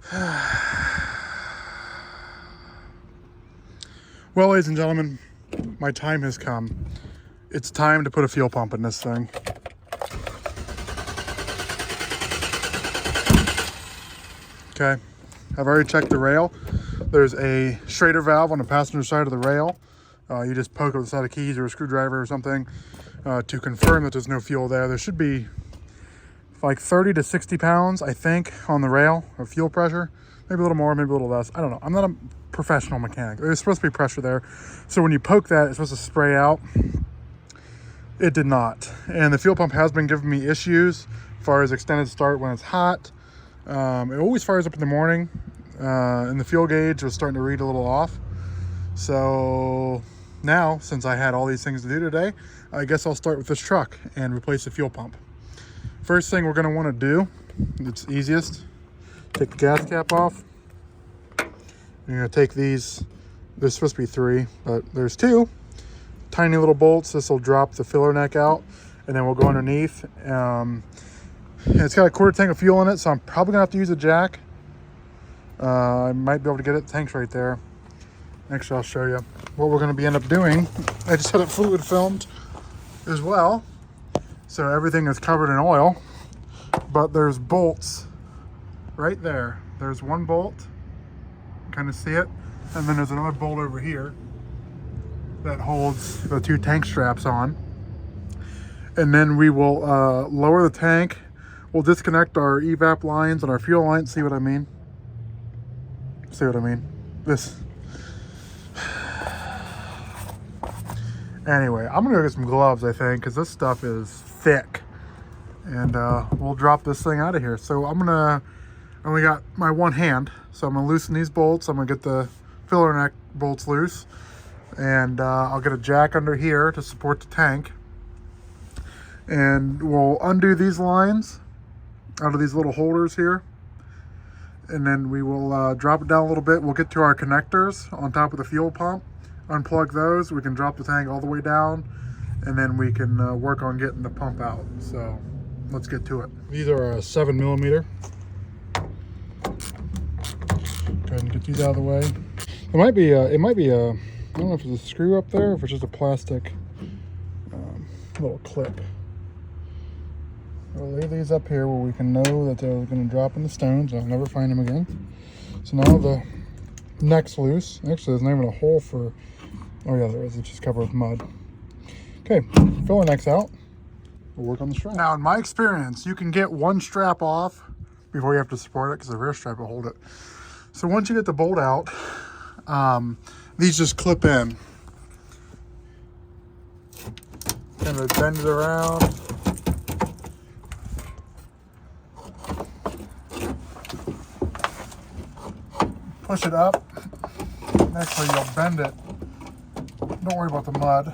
Well, ladies and gentlemen, my time has come. It's time to put a fuel pump in this thing. Okay, I've already checked the rail. There's a Schrader valve on the passenger side of the rail. You just poke it with a set of keys or a screwdriver or something to confirm that there's no fuel there. There should be like 30 to 60 pounds, I think, on the rail of fuel pressure. Maybe a little more, maybe a little less. I don't know. I'm not a professional mechanic. There's supposed to be pressure there. So when you poke that, it's supposed to spray out. It did not. And the fuel pump has been giving me issues as far as extended start when it's hot. It always fires up in the morning. And the fuel gauge was starting to read a little off. So now, since I had all these things to do today, I guess I'll start with this truck and replace the fuel pump. First thing we're going to want to do, it's easiest, take the gas cap off. You're going to take these, there's supposed to be 3, but there's 2 tiny little bolts. This will drop the filler neck out, and then we'll go underneath. It's got a 1/4 tank of fuel in it, so I'm probably going to have to use a jack. I might be able to get it. Tank's right there. Actually, I'll show you what we're going to end up doing. I just had it fluid filmed as well, so everything is covered in oil. But there's bolts right there. There's one bolt, kind of see it, and then there's another bolt over here that holds the 2 tank straps on. And then we will lower the tank. We'll disconnect our evap lines and our fuel lines. See what I mean? See what I mean? This. Anyway, I'm gonna go get some gloves, I think, because this stuff is thick. And we'll drop this thing out of here. So I only got my one hand, so I'm gonna loosen these bolts. I'm gonna get the filler neck bolts loose, and I'll get a jack under here to support the tank. And we'll undo these lines out of these little holders here. And then we will drop it down a little bit. We'll get to our connectors on top of the fuel pump, unplug those. We can drop the tank all the way down, and then we can work on getting the pump out. So let's get to it. These are a 7mm. Go ahead and get these out of the way. It might be a, I don't know if it's a screw up there or if it's just a plastic little clip. We'll leave these up here where we can know that they're going to drop in the stones. I'll never find them again. So now the neck's loose. Actually, there's not even a hole for, oh yeah, there is. It's just covered with mud. Okay, filler neck's out. We'll work on the strap. Now, in my experience, you can get one strap off before you have to support it because the rear strap will hold it. So once you get the bolt out, these just clip in. Kind of bend it around. Push it up. Actually, you'll bend it. Don't worry about the mud.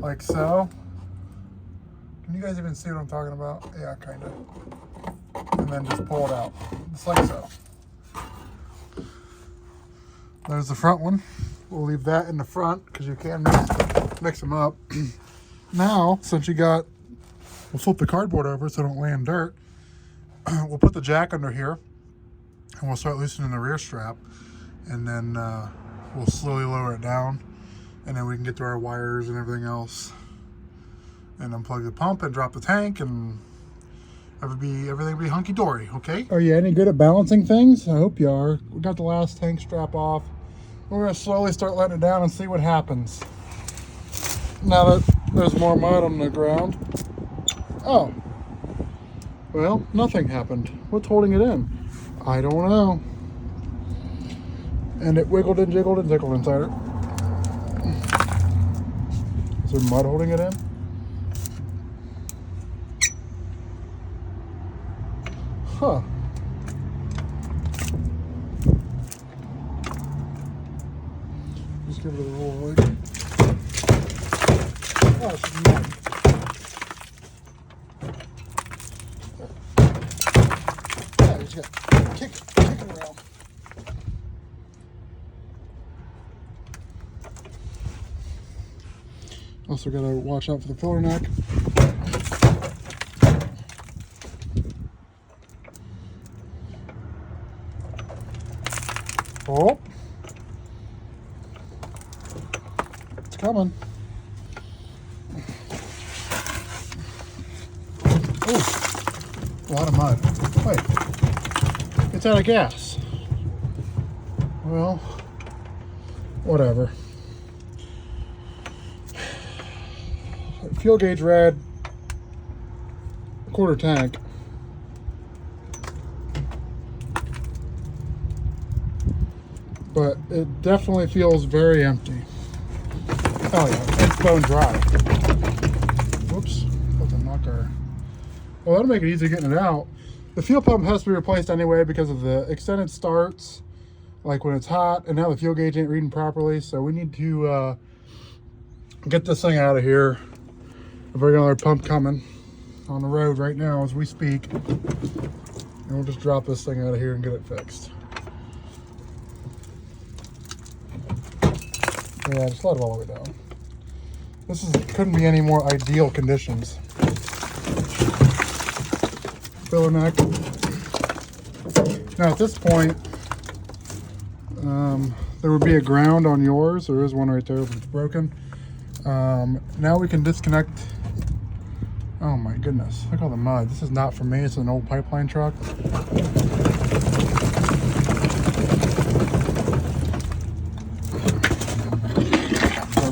Like so. Can you guys even see what I'm talking about? Yeah, kind of. And then just pull it out. Just like so. There's the front one. We'll leave that in the front because you can mix them up. Now, since we'll flip the cardboard over so it don't lay in dirt. We'll put the jack under here. And we'll start loosening the rear strap, and then we'll slowly lower it down, and then we can get to our wires and everything else, and unplug the pump and drop the tank, and everything will be hunky-dory, okay? Are you any good at balancing things? I hope you are. We got the last tank strap off. We're going to slowly start letting it down and see what happens. Now that there's more mud on the ground. Oh. Well, nothing happened. What's holding it in? I don't know. And it wiggled and jiggled and tickled inside it. Is there mud holding it in? Huh. Just give it a roll right. Oh, it's mud. Yeah, you just got kick it around. Also gotta watch out for the filler neck. Oh, it's coming. Oh, a lot of mud. Wait, it's out of gas. Well, whatever. Fuel gauge read quarter tank. But it definitely feels very empty. Oh yeah, it's bone dry. Whoops, that's a knocker. Well, that'll make it easy getting it out. The fuel pump has to be replaced anyway because of the extended starts, like when it's hot, and now the fuel gauge ain't reading properly, so we need to get this thing out of here. I've already got another pump coming on the road right now as we speak. And we'll just drop this thing out of here and get it fixed. Yeah, just let it all the way down. Couldn't be any more ideal conditions. Filler neck. Now at this point, there would be a ground on yours. There is one right there, but it's broken. Now we can disconnect. Oh my goodness, look at all the mud. This is not for me, it's an old pipeline truck.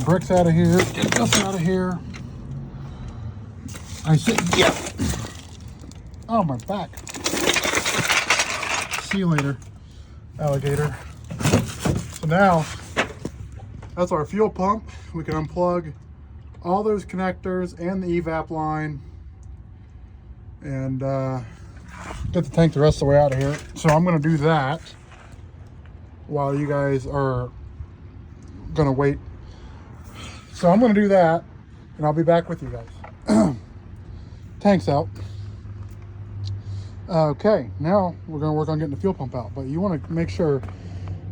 Bricks out of here, get this out of here. I said, yeah. Oh, my back. See you later, alligator. So now, that's our fuel pump. We can unplug all those connectors and the evap line and get the tank the rest of the way out of here. So I'm gonna do that while you guys are gonna wait. So I'm gonna do that and I'll be back with you guys. Tank's out. Okay, now we're gonna work on getting the fuel pump out, but you wanna make sure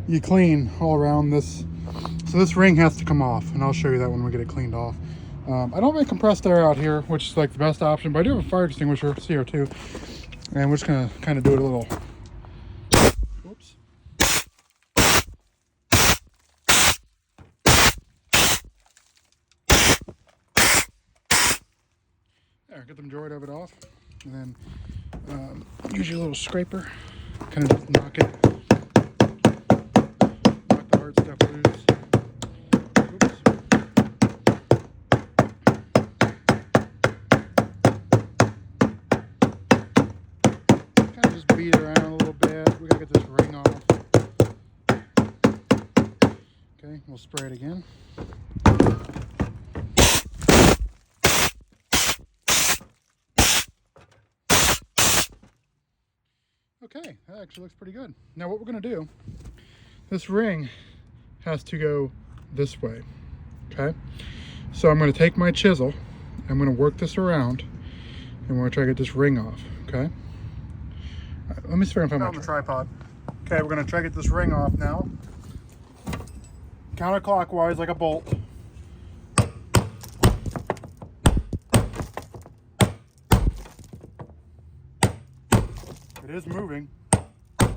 you clean all around this. So this ring has to come off, and I'll show you that when we get it cleaned off. I don't make compressed air out here, which is like the best option, but I do have a fire extinguisher, CO2, and we're just gonna kind of do it a little. Whoops. There, get the majority of it off, and then use your little scraper, kind of knock the hard stuff loose. Oops. Kind of just beat it around a little bit. We gotta get this ring off. Okay, we'll spray it again. Okay, that actually looks pretty good. Now what we're gonna do, this ring has to go this way, okay? So I'm gonna take my chisel, I'm gonna work this around, and we're gonna try to get this ring off, okay? All right, let me see if I can find my tripod. Okay, we're gonna try to get this ring off now. Counterclockwise like a bolt. It is moving. You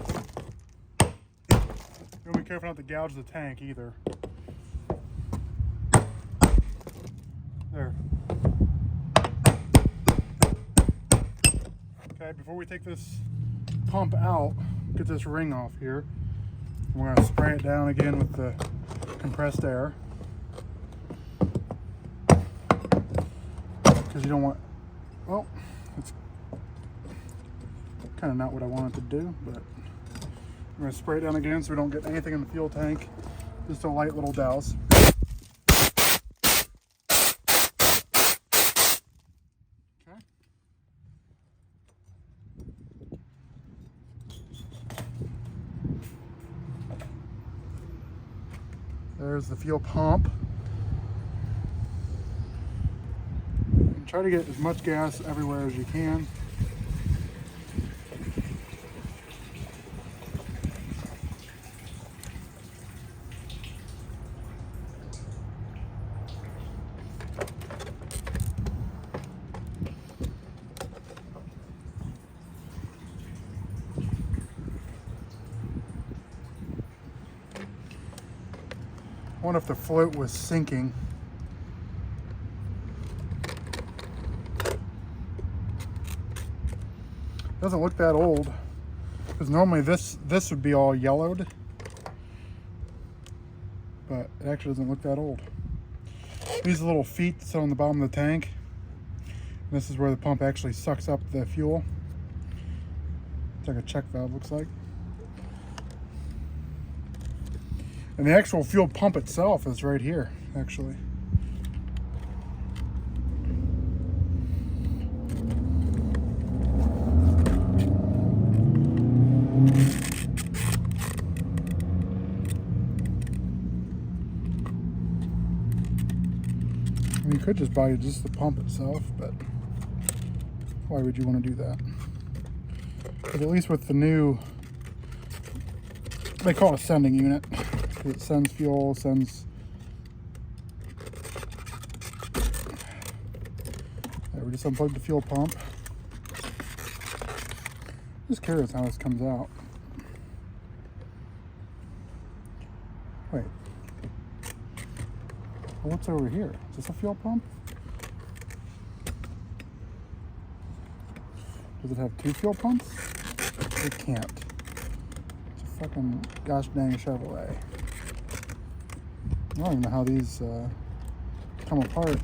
want to be careful not to gouge the tank either. There. Okay, before we take this pump out, get this ring off here. We're going to spray it down again with the compressed air. Because you don't want, well, it's kind of not what I wanted to do, but I'm going to spray it down again so we don't get anything in the fuel tank. Just a light little douse. Okay. There's the fuel pump. And try to get as much gas everywhere as you can. wonder if the float was sinking. Doesn't look that old, because normally this would be all yellowed, but it actually doesn't look that old. These little feet sit on the bottom of the tank. This is where the pump actually sucks up the fuel. It's like a check valve, looks like. And the actual fuel pump itself is right here, actually. And you could just buy just the pump itself, but why would you want to do that? But at least with the new, they call it a sending unit. It sends fuel, sends. There, we just unplugged the fuel pump. Just curious how this comes out. Wait. Well, what's over here? Is this a fuel pump? Does it have two fuel pumps? It can't. It's a fucking gosh dang Chevrolet. I don't even know how these come apart,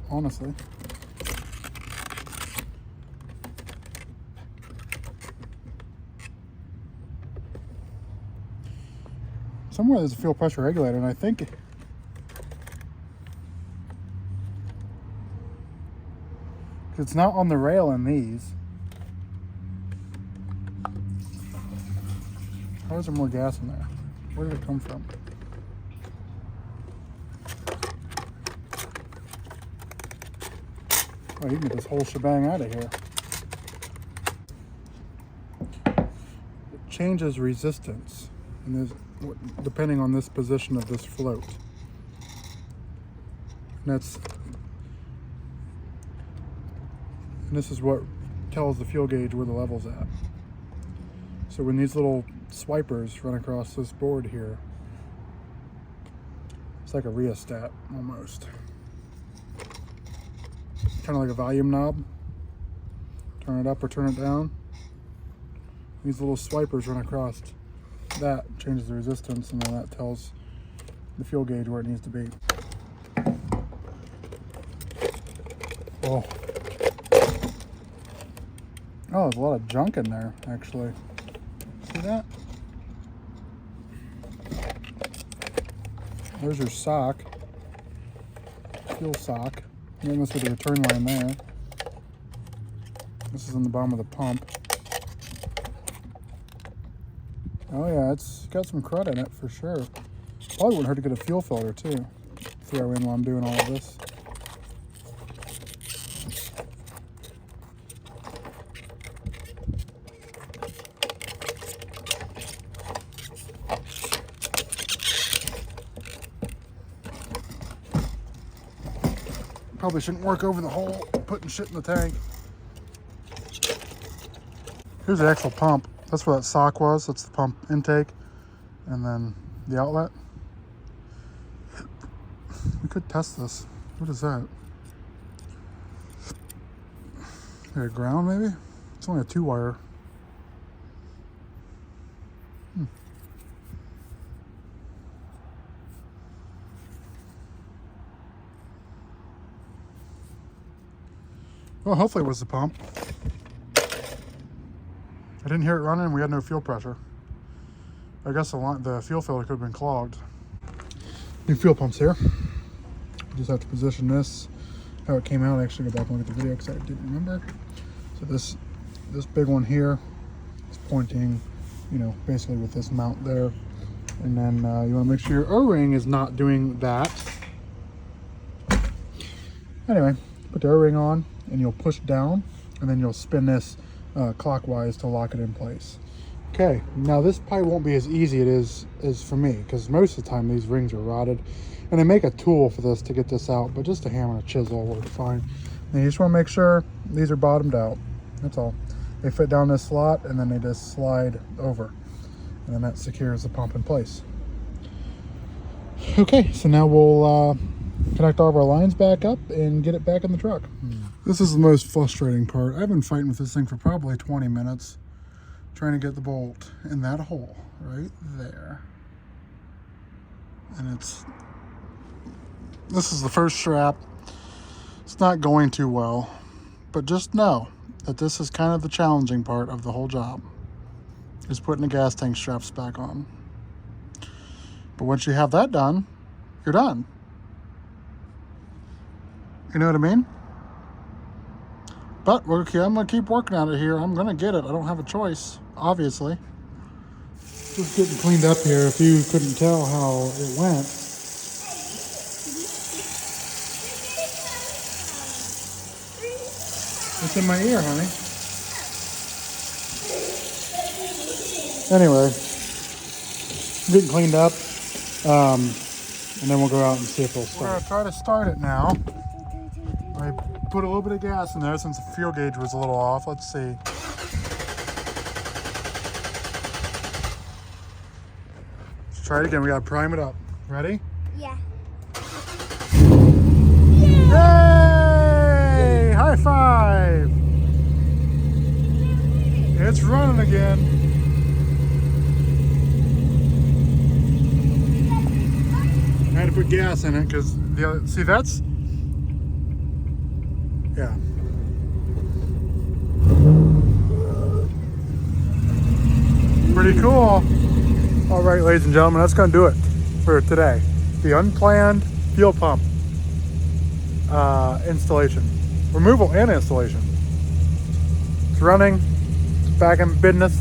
honestly. Somewhere there's a fuel pressure regulator, and I think it's not on the rail in these. How is there more gas in there? Where did it come from? Oh, you can get this whole shebang out of here. It changes resistance, and depending on this position of this float. And this is what tells the fuel gauge where the level's at. So when these little swipers run across this board here, it's like a rheostat almost. Kind of like a volume knob. Turn it up or turn it down. These little swipers run across that, changes the resistance, and then that tells the fuel gauge where it needs to be. Oh. Oh, there's a lot of junk in there, actually. See that? There's your sock. Fuel sock. And then this with the return line there. This is on the bottom of the pump. Oh yeah, it's got some crud in it for sure. Probably wouldn't hurt to get a fuel filter too. Throw in while I'm doing all of this. Probably shouldn't work over the hole, putting shit in the tank. Here's the actual pump. That's where that sock was. That's the pump intake. And then the outlet. We could test this. What is that? Is it a ground maybe? It's only a 2-wire. Well, hopefully it was the pump. I didn't hear it running and we had no fuel pressure. I guess the fuel filter could have been clogged. New fuel pumps here. Just have to position this, how it came out. I actually go back and look at the video because I didn't remember. So this big one here is pointing, you know, basically with this mount there. And then you want to make sure your O-ring is not doing that. Anyway, put the O-ring on and you'll push down and then you'll spin this clockwise to lock it in place. Okay, now this probably won't be as easy as for me, because most of the time these rings are rotted, and they make a tool for this to get this out, but just a hammer and a chisel will work fine. And you just want to make sure these are bottomed out. That's all. They fit down this slot and then they just slide over. and then that secures the pump in place. Okay, so now we'll connect all of our lines back up and get it back in the truck. This is the most frustrating part. I've been fighting with this thing for probably 20 minutes, trying to get the bolt in that hole right there. And this is the first strap. It's not going too well, but just know that this is kind of the challenging part of the whole job, is putting the gas tank straps back on. But once you have that done, you're done. You know what I mean? But okay, I'm gonna keep working at it here. I'm gonna get it. I don't have a choice, obviously. Just getting cleaned up here. If you couldn't tell how it went. It's in my ear, honey. Anyway, I'm getting cleaned up. And then we'll go out and see if it'll start. We're gonna try to start it now. I put a little bit of gas in there since the fuel gauge was a little off. Let's see. Let's try it again. We gotta prime it up. Ready? Yeah. Yay! High five! It's running again. I had to put gas in it because the other, see, that's, yeah. Pretty cool. All right, ladies and gentlemen, that's going to do it for today. The unplanned fuel pump installation, removal and installation. It's running, it's back in business.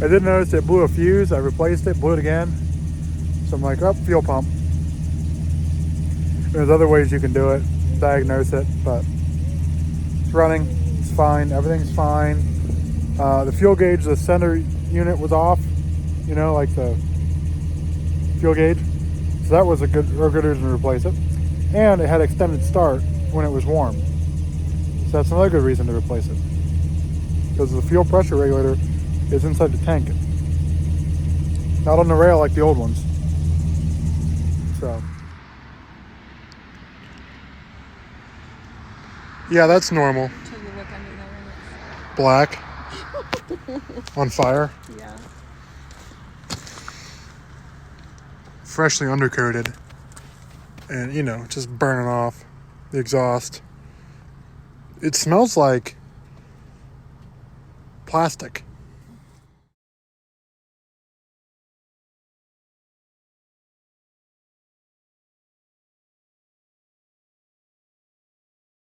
I did notice it blew a fuse. I replaced it, blew it again. So I'm like, oh, fuel pump. There's other ways you can do it, diagnose it, but it's running, it's fine, everything's fine. The fuel gauge, the center unit was off, you know, like the fuel gauge. So that was a good reason to replace it. And it had extended start when it was warm. So that's another good reason to replace it. Because the fuel pressure regulator is inside the tank. Not on the rail like the old ones. So. Yeah, that's normal. Until you look under there and it's black. On fire. yeah. Freshly undercoated. And, you know, just burning off the exhaust. It smells like plastic.